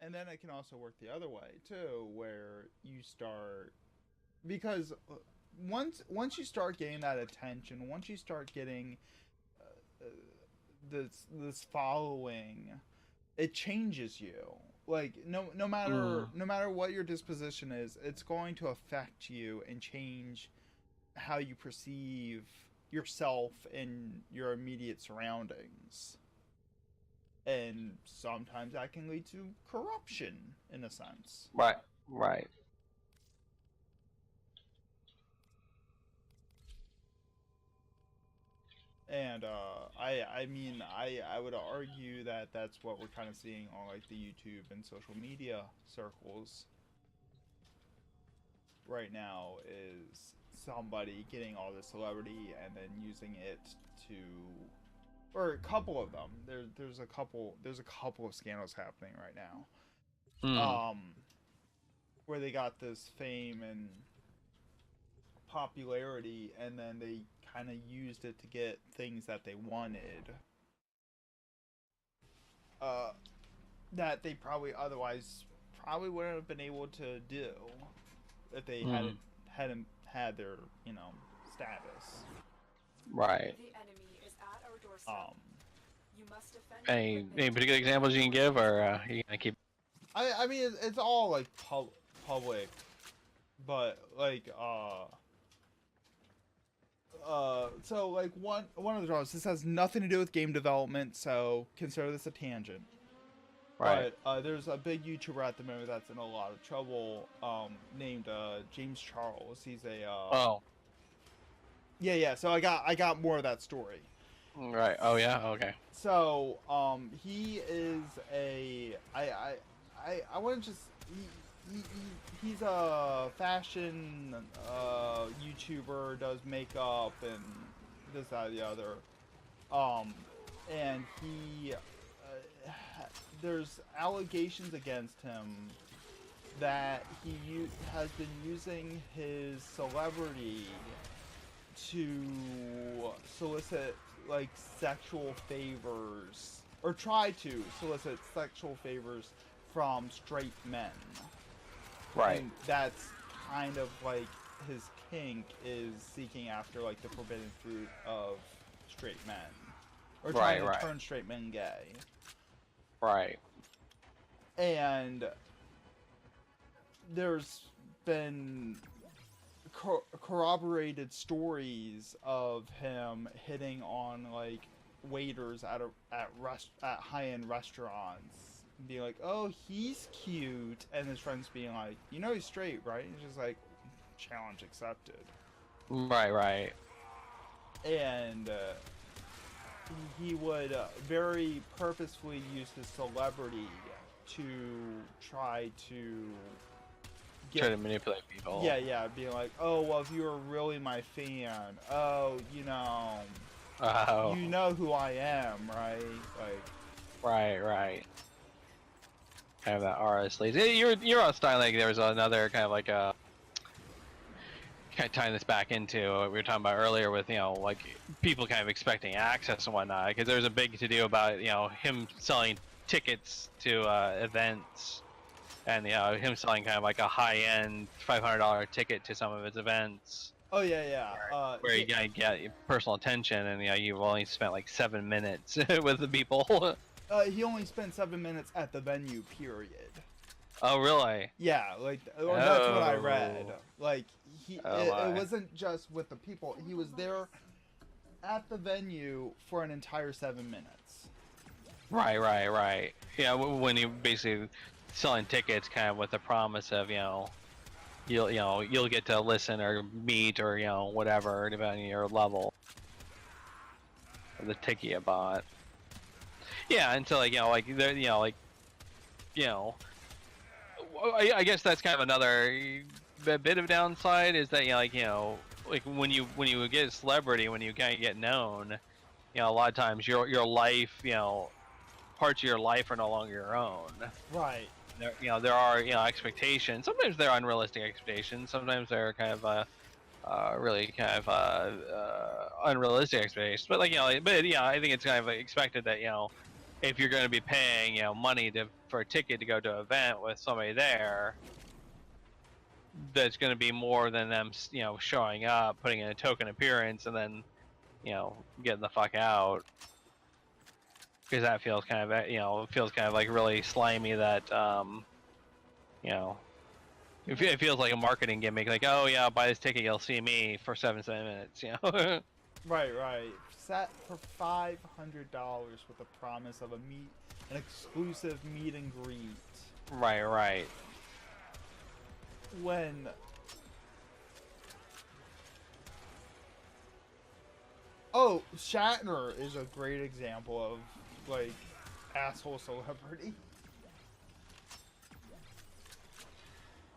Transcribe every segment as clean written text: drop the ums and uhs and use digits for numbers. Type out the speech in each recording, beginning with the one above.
and then it can also work the other way too, where you start because once you start getting that attention, once you start getting uh, this following, it changes you. Like no matter what your disposition is, it's going to affect you and change how you perceive yourself and your immediate surroundings. And sometimes that can lead to corruption in a sense. Right, right. And I mean I would argue that that's what we're kind of seeing on like the YouTube and social media circles right now is somebody getting all this celebrity and then using it to, or a couple of them. There's a couple of scandals happening right now. Where they got this fame and popularity and then they kind of used it to get things that they wanted. That they probably otherwise probably wouldn't have been able to do if they hadn't had their, status. Right. The enemy is at our doorstep. You must defend Any particular examples you can give, or you gonna keep? I mean it's all like public, but like so like one of the draws. This has nothing to do with game development, so consider this a tangent. Right. But there's a big YouTuber at the moment that's in a lot of trouble, named James Charles. He's a Oh. Yeah. So I got more of that story. Right. Oh yeah. Okay. So he is a I want to just he's a fashion YouTuber, does makeup and this that and the other, and he there's allegations against him that he has been using his celebrity to solicit like sexual favors, or try to solicit sexual favors from straight men. Right. And that's kind of like his kink, is seeking after like the forbidden fruit of straight men, or trying to turn straight men gay. Right. And there's been corroborated stories of him hitting on like waiters at high-end restaurants, being like, "Oh, he's cute," and his friends being like, "You know he's straight, right?" And he's just like, "Challenge accepted." Right. And he would very purposefully use his celebrity to try to Try to manipulate people. Yeah, being like, "Oh, well, if you were really my fan, oh, you know who I am, right?" Like, right. Kind of that RS leads. You're on style. Like there was another kind of like a kind of tying this back into what we were talking about earlier with like people kind of expecting access and whatnot, because there was a big to do about him selling tickets to events, and him selling kind of like a high-end $500 ticket to some of his events. Oh yeah. Where you gotta get personal attention, and you've only spent like 7 minutes with the people. He only spent 7 minutes at the venue, period. Oh really? Yeah, like, or that's what I read. Like it wasn't just with the people. He was there at the venue for an entire 7 minutes. Right. Yeah, when you basically selling tickets, kind of with the promise of you'll get to listen or meet or whatever depending on your level of the ticket you bought. Yeah, until I guess that's kind of another bit of downside, is that like when you get a celebrity, when you kind of get known, a lot of times your life, parts of your life are no longer your own. Right. There are expectations. Sometimes they're unrealistic expectations. Sometimes they're kind of really kind of unrealistic expectations. But I think it's kind of expected that if you're going to be paying, money for a ticket to go to an event with somebody there, that's going to be more than them, showing up, putting in a token appearance, and then, getting the fuck out. Because that feels kind of, like really slimy. That, it feels like a marketing gimmick. Like, oh yeah, buy this ticket, you'll see me for 7 minutes. Right. Set for $500 with the promise of an exclusive meet and greet. Right. When Shatner is a great example of like asshole celebrity.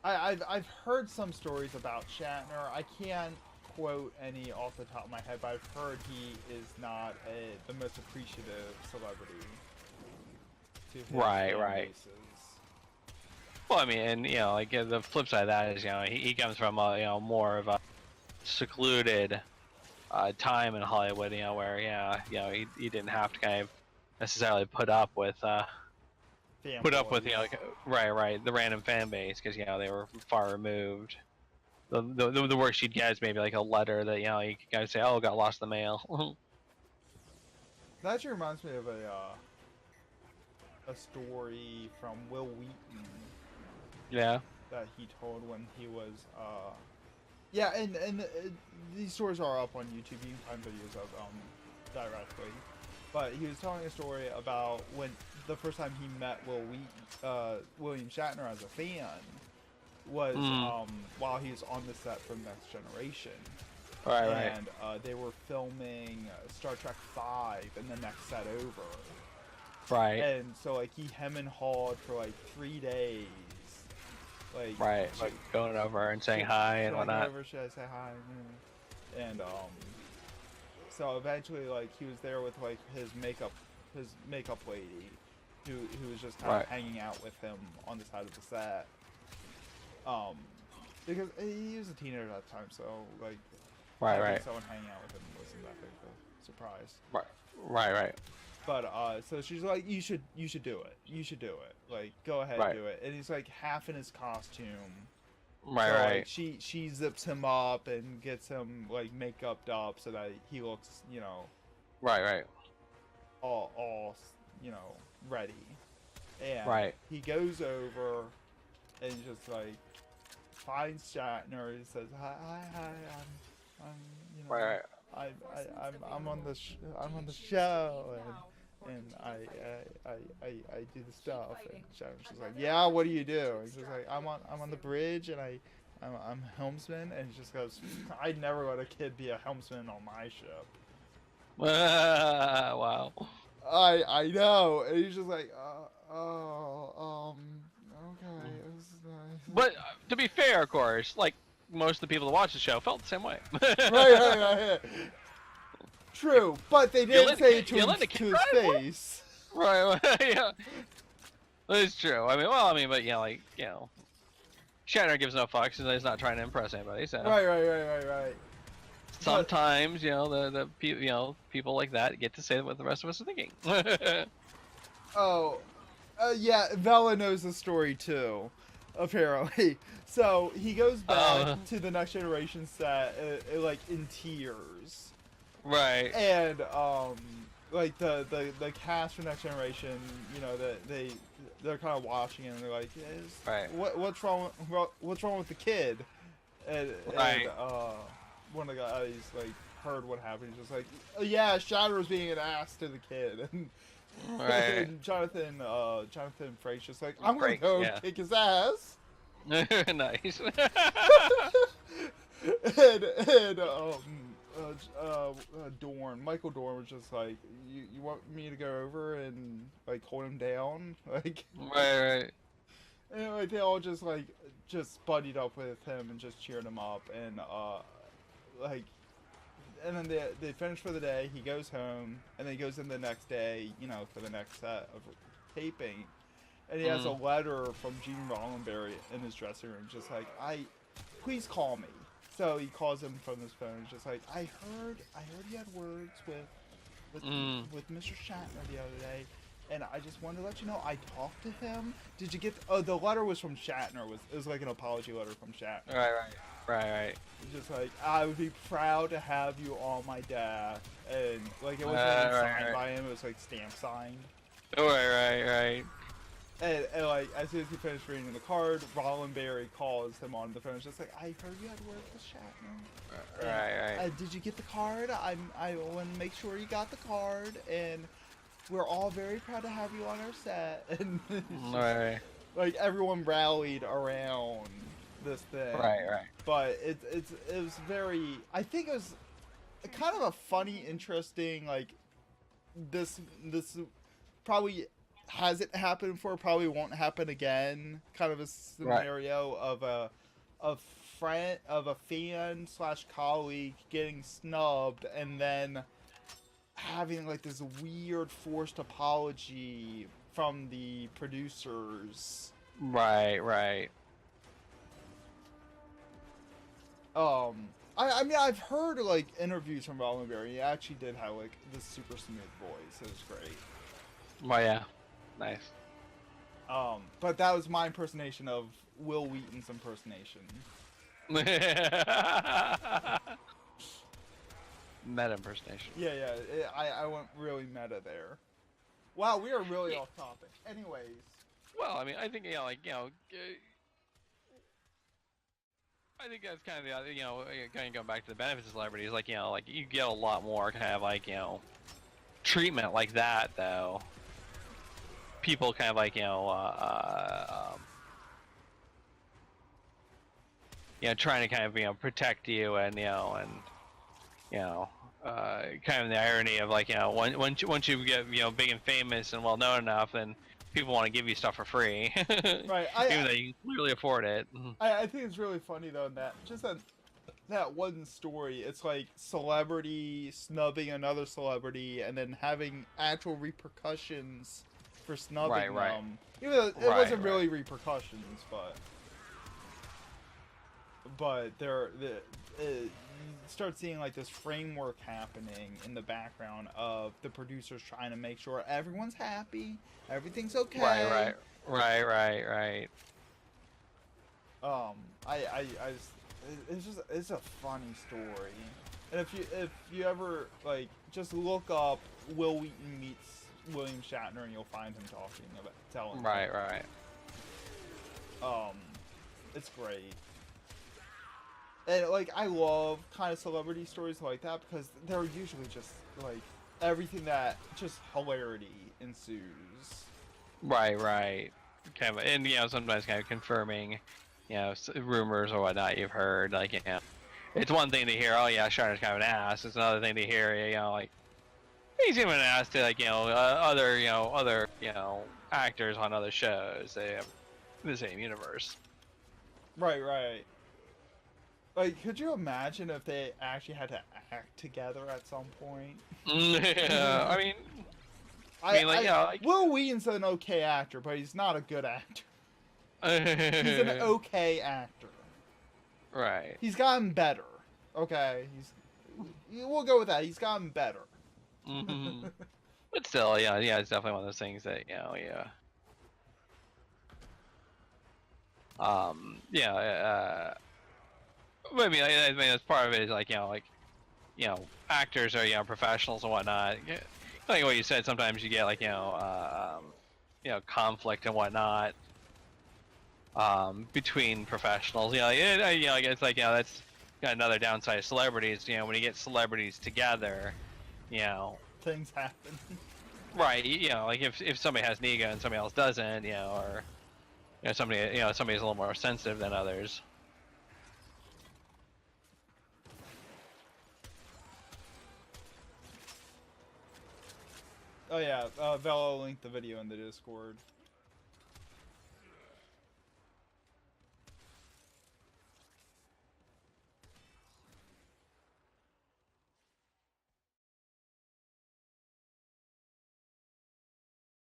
I've heard some stories about Shatner. I can't quote any off the top of my head, but I've heard he is not the most appreciative celebrity to his fan bases. Well, I mean, and like the flip side of that is, he comes from a, more of a secluded time in Hollywood, where he didn't have to kind of necessarily put up with the random fan base, because they were far removed. The worst you'd get is maybe like a letter that you guys say, oh, got lost in the mail. That actually reminds me of a story from Will Wheaton. Yeah. That he told when he was and these stories are up on YouTube. You can find videos of directly. But he was telling a story about when the first time he met William Shatner as a fan was while he was on the set from Next Generation. And they were filming Star Trek V in the next set over. Right. And so like he hem and hawed for like 3 days. Like going over and saying hi and whatnot. Should I say hi? And so eventually like he was there with like his makeup lady, who was just kind of hanging out with him on the side of the set. Because he was a teenager at the time, so like someone hanging out with him wasn't that big of a surprise. Right. But so she's like, you should do it. You should do it. Like, go ahead, do it. And he's like half in his costume. Like, she zips him up and gets him like makeup up so that he looks, all ready. And he goes over and just like finds Shatner and says, hi, I'm on the show, and I do the stuff. And Shatner's just like, yeah, what do you do? And he's just like, I'm on the bridge, and I'm helmsman. And he just goes, I'd never let a kid be a helmsman on my ship. Wow. I know. And he's just like, okay. It was nice. But to be fair, of course, like most of the people that watch the show felt the same way. right. True, but they didn't say it to his face. Right. Yeah. That's true. I mean, but Shatner gives no fucks, and he's not trying to impress anybody. So. Right. Sometimes, the people like that get to say what the rest of us are thinking. Yeah, Vela knows the story too, apparently. So he goes back to the Next Generation set, like in tears. Right. And like the cast for Next Generation, they're kind of watching it and they're like, what's wrong with the kid? And one of the guys like heard what happened. He's just like, yeah, Shadow was being an ass to the kid. And and Jonathan Frakes just like, I'm gonna go kick his ass. Nice. and Michael Dorn was just like, you want me to go over and like hold him down, like. Right. And like they all just buddied up with him and just cheered him up, and and then they finish for the day. He goes home, and then he goes in the next day, for the next set of taping. And he has a letter from Gene Roddenberry in his dressing room, just like, please call me. So he calls him from his phone. He's just like, I heard you had words with Mr. Shatner the other day, and I just wanted to let you know I talked to him. Did you get? Oh, the letter was from Shatner. It was like an apology letter from Shatner. Right. Just like, I would be proud to have you on my death, and like it wasn't even signed by him. It was like stamp signed. Right. And like, as soon as he finished reading the card, Roddenberry calls him on the phone. It's just like, I heard you had word with Shatner. Right. Did you get the card? I want to make sure you got the card, and we're all very proud to have you on our set. And Right. like everyone rallied around this thing. Right. But it was very. I think it was kind of a funny, interesting, like this probably hasn't happened before, probably won't happen again, kind of a scenario of a fan / colleague getting snubbed and then having like this weird forced apology from the producers. Right. I mean, I've heard like interviews from Roddenberry. He actually did have like this super smooth voice. It was great. Well, yeah. Nice. But that was my impersonation of Will Wheaton's impersonation. Meta impersonation. Yeah. I went really meta there. Wow, we are really off topic. Anyways. Well, I mean, I think I think that's kind of the kind of going back to the benefits of celebrities. Like like you get a lot more kind of like treatment like that though. People kind of like trying to kind of protect you and kind of the irony of like once you get big and famous and well known enough, then people want to give you stuff for free. Right. Even though you can clearly afford it. I think it's really funny though that one story. It's like celebrity snubbing another celebrity and then having actual repercussions for snubbing them. Even though it wasn't really repercussions, but you start seeing like this framework happening in the background of the producers trying to make sure everyone's happy, everything's okay. Right. It's a funny story, and if you ever like just look up Will Wheaton meets William Shatner and you'll find him telling. Right. It's great. And like I love kind of celebrity stories like that because they're usually just like everything that just hilarity ensues. Right. Kind of, and sometimes kind of confirming, rumors or whatnot you've heard. Like it's one thing to hear, oh yeah, Shatner's kind of an ass. It's another thing to hear, like he's even an ass to like other actors on other shows. They have the same universe. Right. Like, could you imagine if they actually had to act together at some point? Yeah, I mean, Will Wheaton's an okay actor, but he's not a good actor. He's an okay actor. Right. He's gotten better. Okay, we'll go with that. He's gotten better. Mm-hmm. But still, yeah, it's definitely one of those things that I mean, that's part of it is like actors are professionals and whatnot. Like what you said, sometimes you get like conflict and whatnot between professionals. I guess like that's another downside of celebrities. When you get celebrities together, things happen. Right. Like if somebody has an ego and somebody else doesn't, or somebody's a little more sensitive than others. Oh yeah, Velo linked the video in the Discord.